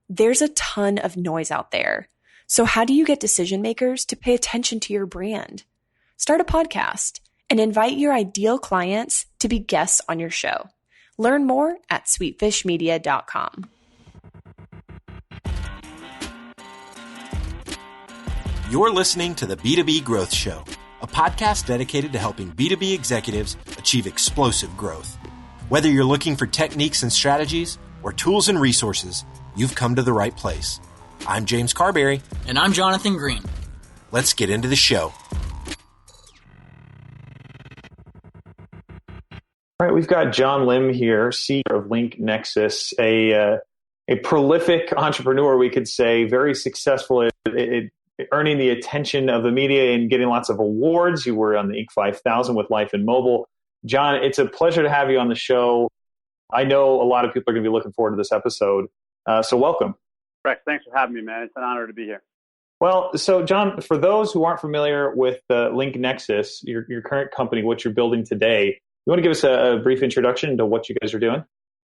There's a ton of noise out there. So how do you get decision makers to pay attention to your brand? Start a podcast and invite your ideal clients to be guests on your show. Learn more at sweetfishmedia.com. You're listening to the B2B Growth Show, a podcast dedicated to helping B2B executives achieve explosive growth. Whether you're looking for techniques and strategies or tools and resources, you've come to the right place. I'm James Carberry. And I'm Jonathan Green. Let's get into the show. All right, we've got John Lim here, CEO of LinkNexus, a prolific entrepreneur, we could say, very successful at earning the attention of the media and getting lots of awards. You were on the Inc. 5000 with Life and Mobile. John, it's a pleasure to have you on the show. I know a lot of people are going to be looking forward to this episode, so welcome. Rex, thanks for having me, man. It's an honor to be here. Well, so John, for those who aren't familiar with LinkNexus, your current company, what you're building today, you want to give us a brief introduction to what you guys are doing?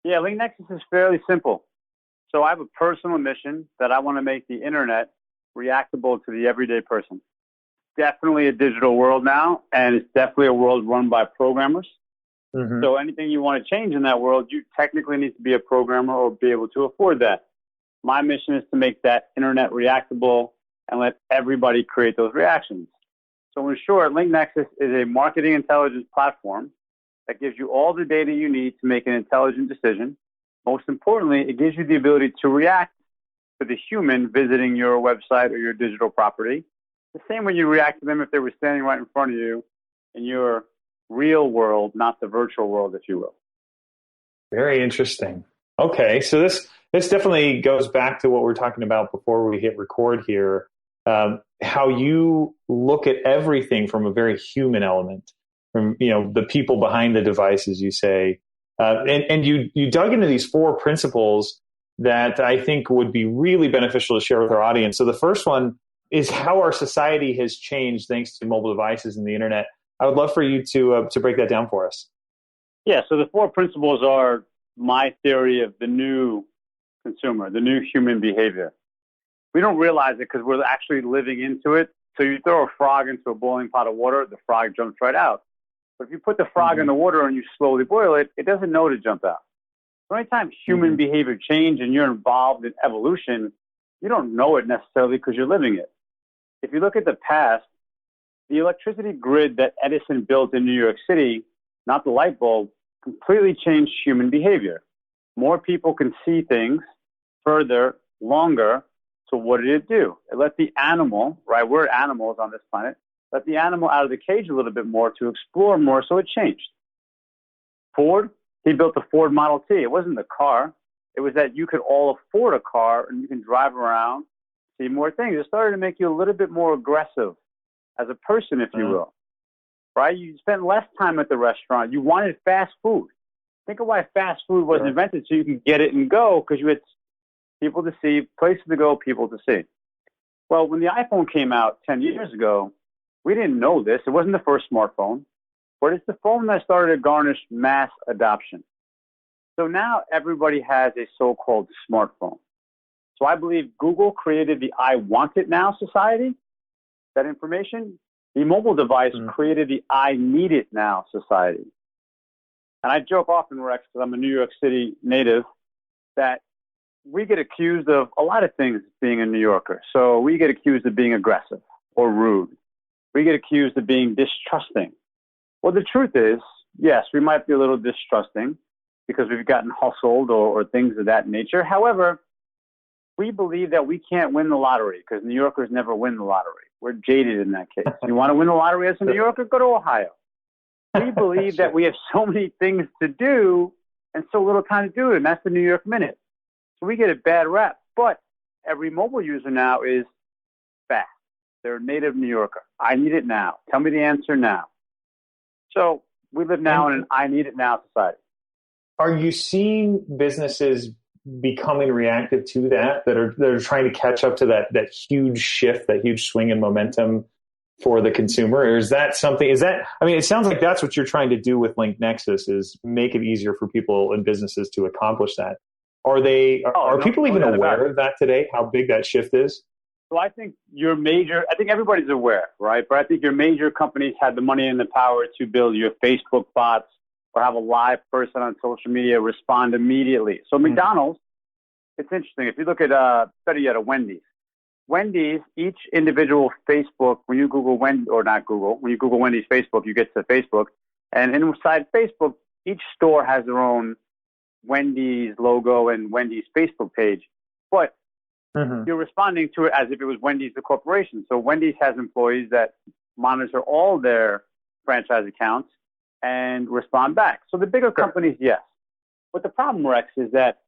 Yeah, LinkNexus is fairly simple. So I have a personal mission that I want to make the internet reactable to the everyday person. Definitely a digital world now, and it's definitely a world run by programmers. Mm-hmm. So anything you want to change in that world, you technically need to be a programmer or be able to afford that. My mission is to make that internet reactable and let everybody create those reactions. So in short, LinkNexus is a marketing intelligence platform that gives you all the data you need to make an intelligent decision. Most importantly, it gives you the ability to react to the human visiting your website or your digital property, the same way you react to them if they were standing right in front of you in your real world, not the virtual world, if you will. Very interesting. Okay, so this definitely goes back to what we were talking about before we hit record here, how you look at everything from a very human element, from the people behind the devices, you say, and you dug into these 4 principles that I think would be really beneficial to share with our audience. So the first one is how our society has changed thanks to mobile devices and the internet. I would love for you to break that down for us. Yeah, so the 4 principles are my theory of the new consumer, the new human behavior. We don't realize it because we're actually living into it. So you throw a frog into a boiling pot of water, the frog jumps right out. But if you put the frog in the water and you slowly boil it, it doesn't know to jump out. So anytime human behavior change and you're involved in evolution, you don't know it necessarily because you're living it. If you look at the past, the electricity grid that Edison built in New York City, not the light bulb, completely changed human behavior. More people can see things further, longer. So what did it do? It let the animal, right? We're animals on this planet. Let the animal out of the cage a little bit more to explore more. So it changed. Ford, he built the Ford Model T. It wasn't the car. It was that you could all afford a car and you can drive around, see more things. It started to make you a little bit more aggressive as a person, if you will, right? You spent less time at the restaurant. You wanted fast food. Think of why fast food was invented, so you can get it and go, because you had people to see, places to go, people to see. Well, when the iPhone came out 10 years ago, we didn't know this. It wasn't the first smartphone, but it's the phone that started to garnish mass adoption. So now everybody has a so-called smartphone. So I believe Google created the I want it now society. That information, the mobile device created the I need it now society. And I joke often, Rex, because I'm a New York City native, that we get accused of a lot of things being a New Yorker. So we get accused of being aggressive or rude. We get accused of being distrusting. Well, the truth is, yes, we might be a little distrusting because we've gotten hustled or things of that nature. However, we believe that we can't win the lottery because New Yorkers never win the lottery. We're jaded in that case. You want to win the lottery as a New Yorker? Go to Ohio. We believe that we have so many things to do and so little time to do it, and that's the New York Minute. So we get a bad rap. But every mobile user now is fast. They're a native New Yorker. I need it now. Tell me the answer now. So we live now in an I need it now society. Are you seeing businesses becoming reactive to that are trying to catch up to that huge shift, that huge swing in momentum for the consumer? Or is that something, it sounds like that's what you're trying to do with LinkNexus, is make it easier for people and businesses to accomplish that. Are people even doubt about aware it. of that today? How big that shift is? So I think I think everybody's aware, right? But I think your major companies had the money and the power to build your Facebook bots or have a live person on social media respond immediately. So McDonald's, it's interesting. If you look at, better yet, a Wendy's, each individual Facebook, when you Google when you Google Wendy's Facebook, you get to Facebook. And inside Facebook, each store has their own Wendy's logo and Wendy's Facebook page. But you're responding to it as if it was Wendy's, the corporation. So Wendy's has employees that monitor all their franchise accounts and respond back. So the bigger companies, yes. But the problem, Rex, is that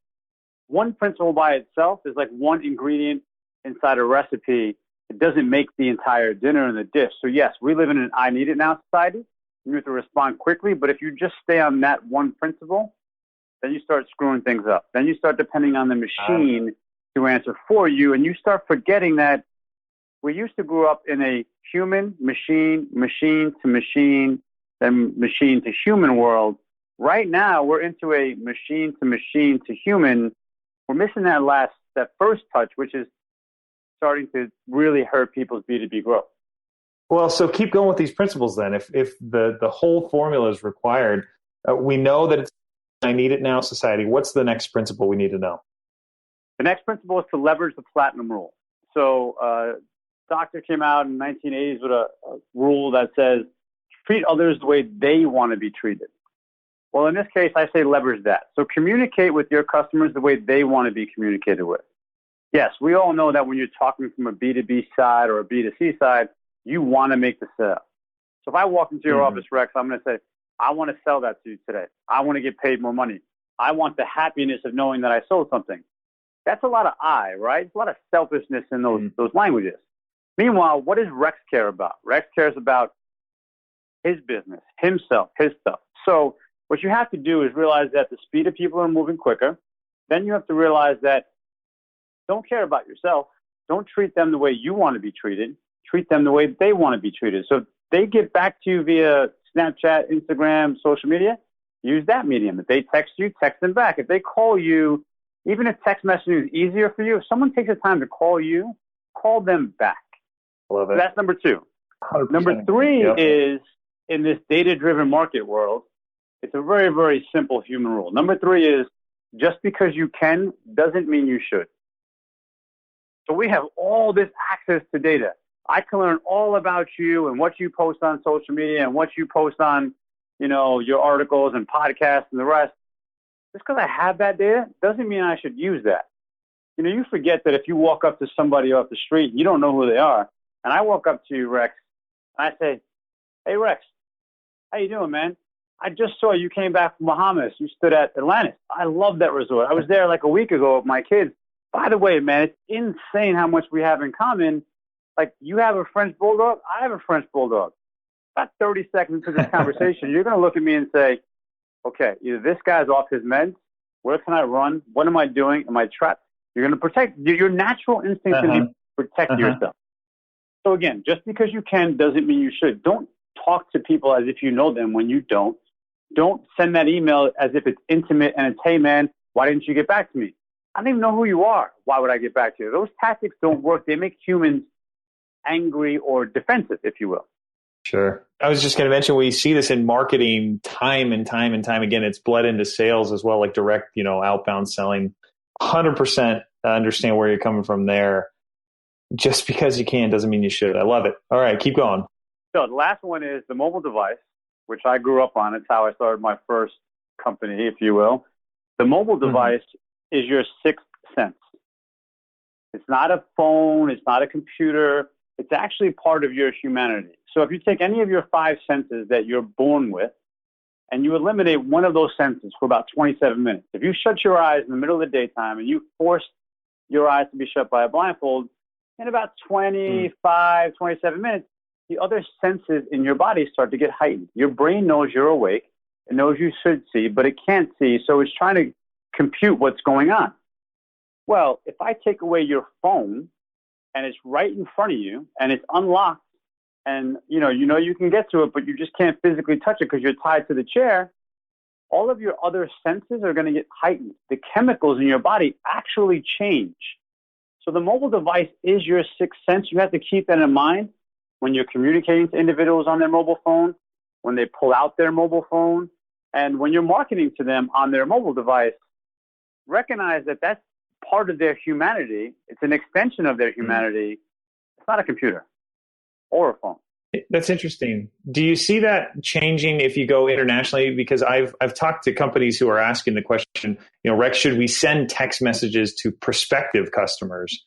one principle by itself is like one ingredient inside a recipe. It doesn't make the entire dinner in the dish. So yes, we live in an I need it now society. You have to respond quickly. But if you just stay on that one principle, then you start screwing things up. Then you start depending on the machine to answer for you. And you start forgetting that we used to grow up in a human, machine, machine to machine, then machine to human world. Right now, we're into a machine to human. We're missing that first touch, which is starting to really hurt people's B2B growth. Well, so keep going with these principles then. If the whole formula is required, we know that it's I need it now society. What's the next principle we need to know? The next principle is to leverage the platinum rule. So doctor came out in the 1980s with a rule that says treat others the way they want to be treated. Well, in this case, I say leverage that. So communicate with your customers the way they want to be communicated with. Yes, we all know that when you're talking from a B2B side or a B2C side, you want to make the sale. So if I walk into your office, Rex, I'm going to say, I want to sell that to you today. I want to get paid more money. I want the happiness of knowing that I sold something. That's a lot of right? It's a lot of selfishness in those languages. Meanwhile, what does Rex care about? Rex cares about his business, himself, his stuff. So what you have to do is realize that the speed of people are moving quicker. Then you have to realize that don't care about yourself. Don't treat them the way you want to be treated. Treat them the way they want to be treated. So if they get back to you via Snapchat, Instagram, social media, use that medium. If they text you, text them back. If they call you, even if text messaging is easier for you, if someone takes the time to call you, call them back. Love it. So that's number 2. 100%. Number 3 is in this data-driven market world, it's a very, very simple human rule. Number 3 is just because you can doesn't mean you should. So we have all this access to data. I can learn all about you and what you post on social media and what you post on, your articles and podcasts and the rest. Just because I have that data doesn't mean I should use that. You forget that if you walk up to somebody off the street, you don't know who they are. And I walk up to you, Rex, and I say, hey, Rex, how you doing, man? I just saw you came back from Bahamas. You stood at Atlantis. I love that resort. I was there like a week ago with my kids. By the way, man, it's insane how much we have in common. Like, you have a French bulldog, I have a French bulldog. About 30 seconds into this conversation, you're going to look at me and say, okay, either this guy's off his meds, where can I run? What am I doing? Am I trapped? You're going to protect. Your natural instinct is to protect yourself. So again, just because you can doesn't mean you should. Don't talk to people as if you know them when you don't. Don't send that email as if it's intimate and it's, hey, man, why didn't you get back to me? I don't even know who you are. Why would I get back to you? Those tactics don't work. They make humans angry or defensive, if you will. Sure. I was just going to mention, we see this in marketing time and time and time again. It's bled into sales as well, like direct, outbound selling. 100% understand where you're coming from there. Just because you can doesn't mean you should. I love it. All right, keep going. So the last one is the mobile device, which I grew up on. It's how I started my first company, if you will. The mobile device is your sixth sense. It's not a phone. It's not a computer. It's actually part of your humanity. So if you take any of your 5 senses that you're born with and you eliminate one of those senses for about 27 minutes, if you shut your eyes in the middle of the daytime and you force your eyes to be shut by a blindfold, in about 25, 27 minutes, the other senses in your body start to get heightened. Your brain knows you're awake. It knows you should see, but it can't see, so it's trying to compute what's going on. Well, if I take away your phone and it's right in front of you and it's unlocked and you know you can get to it, but you just can't physically touch it because you're tied to the chair, all of your other senses are going to get heightened. The chemicals in your body actually change. So the mobile device is your sixth sense. You have to keep that in mind when you're communicating to individuals on their mobile phone, when they pull out their mobile phone, and when you're marketing to them on their mobile device. Recognize that that's part of their humanity. It's an extension of their humanity. It's not a computer or a phone. That's interesting. Do you see that changing if you go internationally? Because I've talked to companies who are asking the question, Rex, should we send text messages to prospective customers?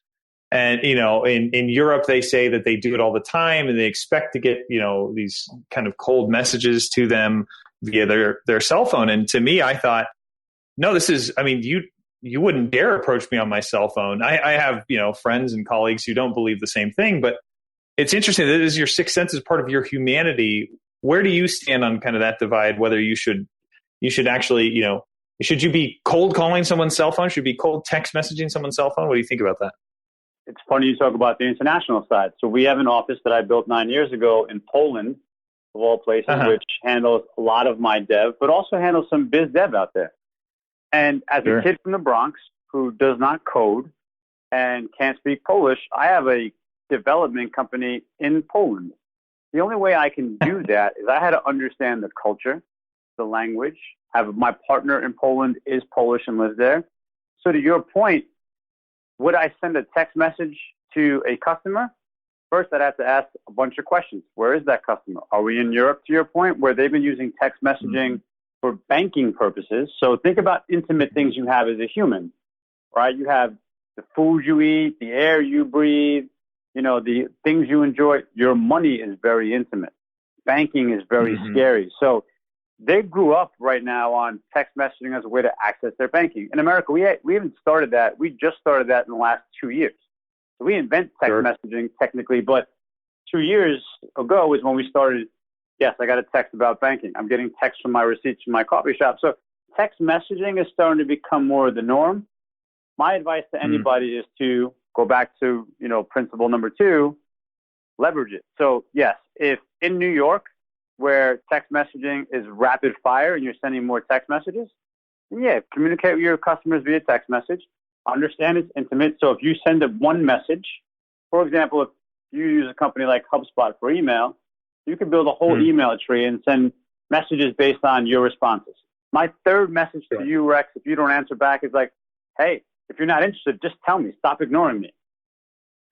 And, in Europe, they say that they do it all the time and they expect to get, these kind of cold messages to them via their cell phone. And to me, I thought, no, you wouldn't dare approach me on my cell phone. I have, friends and colleagues who don't believe the same thing, but it's interesting that it is your sixth sense as part of your humanity. Where do you stand on kind of that divide? Whether you should actually, should you be cold calling someone's cell phone? Should you be cold text messaging someone's cell phone? What do you think about that? It's funny you talk about the international side. So we have an office that I built 9 years ago in Poland, of all places, which handles a lot of my dev, but also handles some biz dev out there. And as a kid from the Bronx who does not code and can't speak Polish, I have a development company in Poland. The only way I can do that is I had to understand the culture, the language. My partner in Poland is Polish and lives there. So to your point, would I send a text message to a customer? First, I'd have to ask a bunch of questions. Where is that customer? Are we in Europe, to your point, where they've been using text messaging for banking purposes? So think about intimate things you have as a human, right? You have the food you eat, the air you breathe, the things you enjoy. Your money is very intimate. Banking is very scary. So they grew up right now on text messaging as a way to access their banking. In America, we haven't started that. We just started that in the last 2 years. So we invented text messaging technically, but 2 years ago is when we started. Yes, I got a text about banking. I'm getting texts from my receipts from my coffee shop. So text messaging is starting to become more the norm. My advice to anybody is to go back to, principle number 2, leverage it. So yes, if in New York, where text messaging is rapid fire and you're sending more text messages, then communicate with your customers via text message. Understand it's intimate. So if you send one message, for example, if you use a company like HubSpot for email, you can build a whole email tree and send messages based on your responses. My third message to you, Rex, if you don't answer back, is like, hey, if you're not interested, just tell me. Stop ignoring me.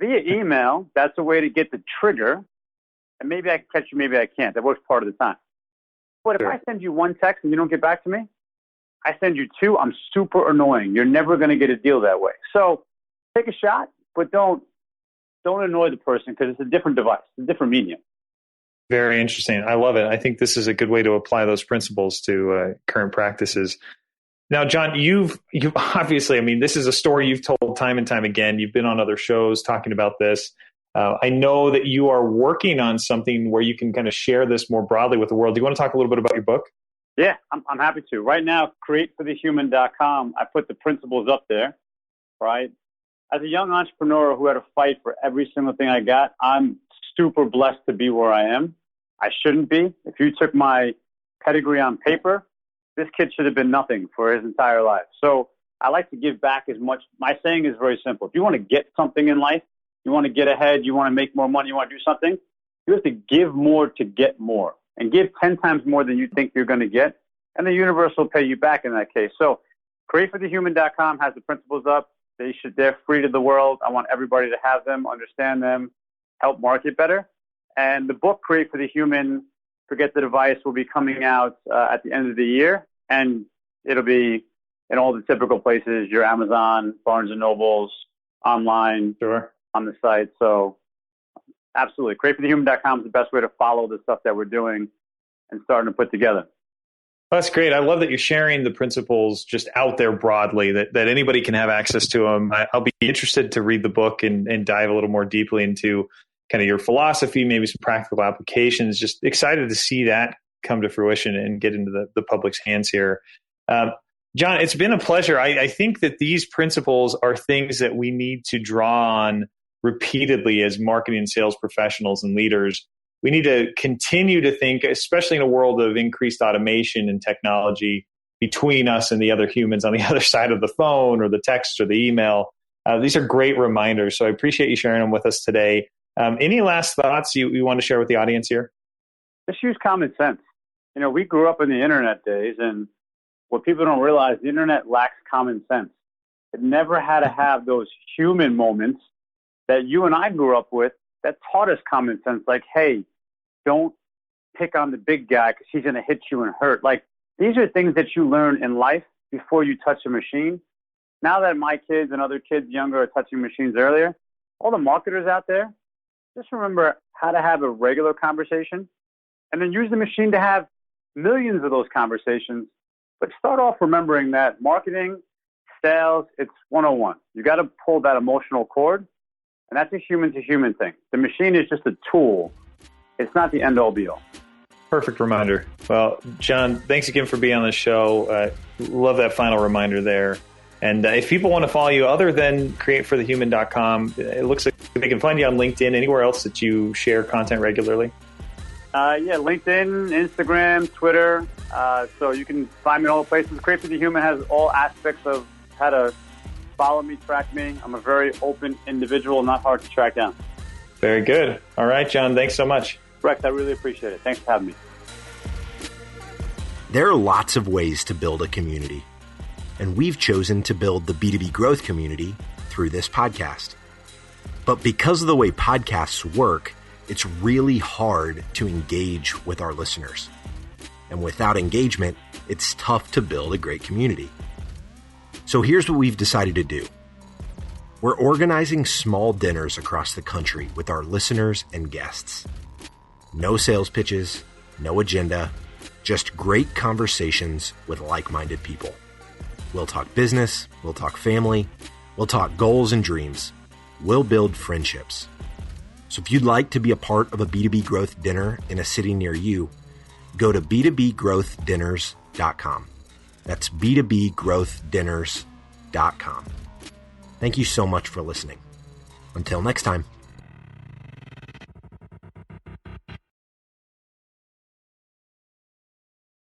Via email, that's a way to get the trigger. And maybe I can catch you, maybe I can't. That works part of the time. But if I send you one text and you don't get back to me, I send you 2, I'm super annoying. You're never going to get a deal that way. So take a shot, but don't annoy the person because it's a different device, a different medium. Very interesting. I love it. I think this is a good way to apply those principles to current practices. Now, John, you've obviously, this is a story you've told time and time again. You've been on other shows talking about this. I know that you are working on something where you can kind of share this more broadly with the world. Do you want to talk a little bit about your book? Yeah, I'm happy to. Right now, createforthehuman.com, I put the principles up there, right? As a young entrepreneur who had to fight for every single thing I got, I'm super blessed to be where I am. I shouldn't be. If you took my pedigree on paper, this kid should have been nothing for his entire life. So I like to give back as much. My saying is very simple. If you want to get something in life, you want to get ahead, you want to make more money, you want to do something, you have to give more to get more. And give 10 times more than you think you're going to get, and the universe will pay you back in that case. So createforthehuman.com has the principles up. They're free to the world. I want everybody to have them, understand them, help market better. And the book, Create for the Human, Forget the Device, will be coming out at the end of the year. And it'll be in all the typical places, your Amazon, Barnes & Nobles, online, on the site. So absolutely. Createforthehuman.com is the best way to follow the stuff that we're doing and starting to put together. That's great. I love that you're sharing the principles just out there broadly, that anybody can have access to them. I'll be interested to read the book and dive a little more deeply into kind of your philosophy, maybe some practical applications. Just excited to see that come to fruition and get into the public's hands here. John, it's been a pleasure. I think that these principles are things that we need to draw on repeatedly as marketing and sales professionals and leaders. We need to continue to think, especially in a world of increased automation and technology, between us and the other humans on the other side of the phone or the text or the email. These are great reminders. So I appreciate you sharing them with us today. Any last thoughts you want to share with the audience here? Just use common sense. We grew up in the internet days, and what people don't realize, the internet lacks common sense. It never had to have those human moments that you and I grew up with that taught us common sense, like, hey, don't pick on the big guy because he's going to hit you and hurt. Like, these are things that you learn in life before you touch a machine. Now that my kids and other kids younger are touching machines earlier, all the marketers out there, just remember how to have a regular conversation and then use the machine to have millions of those conversations. But start off remembering that marketing, sales, it's 101. You got to pull that emotional cord, and that's a human-to-human thing. The machine is just a tool. It's not the end-all, be-all. Perfect reminder. Well, John, thanks again for being on the show. Love that final reminder there. And if people want to follow you other than createforthehuman.com, it looks like they can find you on LinkedIn, anywhere else that you share content regularly. LinkedIn, Instagram, Twitter. So you can find me in all the places. Create for the Human has all aspects of how to follow me, track me. I'm a very open individual, not hard to track down. Very good. All right, John, thanks so much. Rex, I really appreciate it. Thanks for having me. There are lots of ways to build a community, and we've chosen to build the B2B growth community through this podcast. But because of the way podcasts work, it's really hard to engage with our listeners. And without engagement, it's tough to build a great community. So here's what we've decided to do. We're organizing small dinners across the country with our listeners and guests. No sales pitches, no agenda, just great conversations with like-minded people. We'll talk business, we'll talk family, we'll talk goals and dreams. We'll build friendships. So if you'd like to be a part of a B2B growth dinner in a city near you, go to b2bgrowthdinners.com. That's b2bgrowthdinners.com. Thank you so much for listening. Until next time.